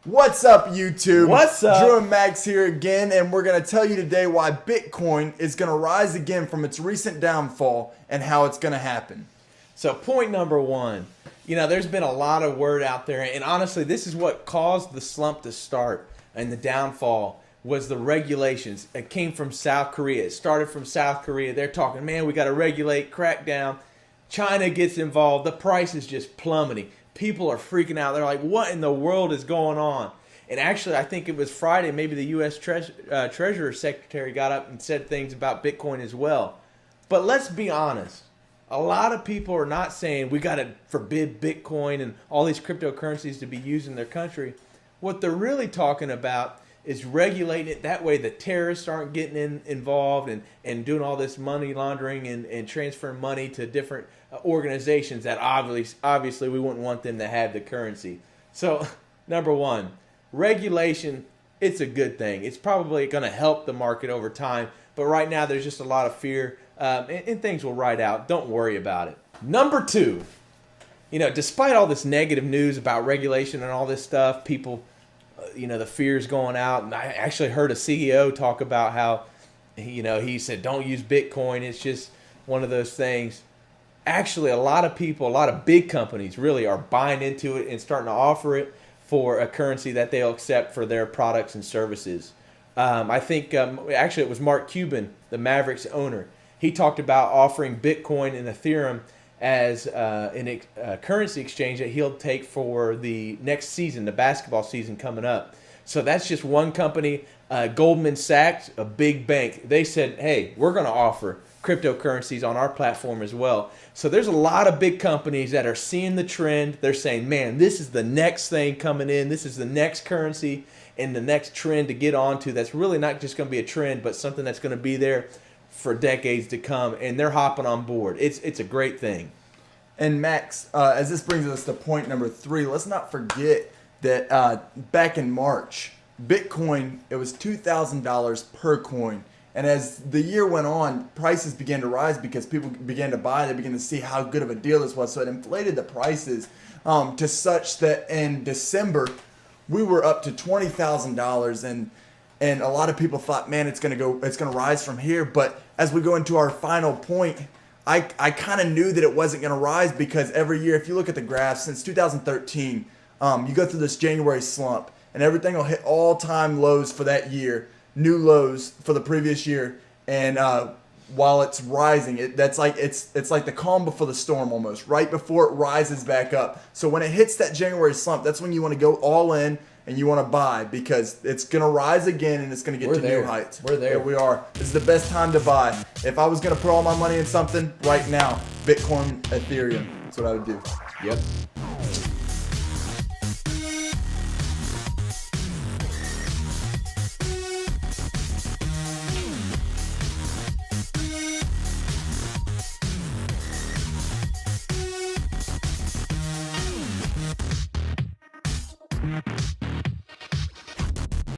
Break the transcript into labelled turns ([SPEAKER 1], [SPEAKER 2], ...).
[SPEAKER 1] What's up, YouTube?
[SPEAKER 2] What's up?
[SPEAKER 1] Drew and Max here again, and we're going to tell you today why Bitcoin is going to rise again from its recent downfall and how it's going to happen.
[SPEAKER 2] So point number one, there's been a lot of word out there, and honestly, this is what caused the slump to start and the downfall was the regulations. It came from South Korea. It started from South Korea. They're talking, man, we got to regulate, crack down. China gets involved. The price is just plummeting. People are freaking out. They're like, what in the world is going on? And actually, I think it was Friday, maybe the U.S. Treasury Secretary got up and said things about Bitcoin as well. But let's be honest. A lot of people are not saying we got to forbid Bitcoin and all these cryptocurrencies to be used in their country. What they're really talking about is regulating it. That way the terrorists aren't getting involved and doing all this money laundering and transferring money to different organizations that obviously we wouldn't want them to have the currency. So number one, regulation, it's a good thing. It's probably going to help the market over time. But right now there's just a lot of fear and things will ride out. Don't worry about it. Number two, despite all this negative news about regulation and all this stuff, people, the fear's going out. And I actually heard a CEO talk about how, he said, don't use Bitcoin. It's just one of those things. Actually, a lot of people, a lot of big companies really are buying into it and starting to offer it for a currency that they'll accept for their products and services. I think actually it was Mark Cuban, the Mavericks owner. He talked about offering Bitcoin and Ethereum as a currency exchange that he'll take for the next season, the basketball season coming up. So that's just one company. Goldman Sachs, a big bank, they said, hey, we're going to offer cryptocurrencies on our platform as well. So there's a lot of big companies that are seeing the trend. They're saying, man, this is the next thing coming in. This is the next currency and the next trend to get onto. That's really not just going to be a trend, but something that's going to be there for decades to come. And they're hopping on board. It's a great thing.
[SPEAKER 1] And Max, as this brings us to point number three, let's not forget that back in March, Bitcoin, it was $2,000 per coin. And as the year went on, prices began to rise because people began to buy. They began to see how good of a deal this was. So it inflated the prices to such that in December, we were up to $20,000. And a lot of people thought, man, it's going to rise from here. But as we go into our final point, I kind of knew that it wasn't going to rise because every year, if you look at the graph, since 2013, you go through this January slump and everything will hit all-time lows for that year. New lows for the previous year, and while it's rising, it's like the calm before the storm almost, right before it rises back up. So when it hits that January slump, that's when you want to go all in and you want to buy because it's going to rise again and it's going to get to new heights.
[SPEAKER 2] We're there.
[SPEAKER 1] Here we are. This is the best time to buy. If I was going to put all my money in something right now, Bitcoin, Ethereum, that's what I would do.
[SPEAKER 2] Yep.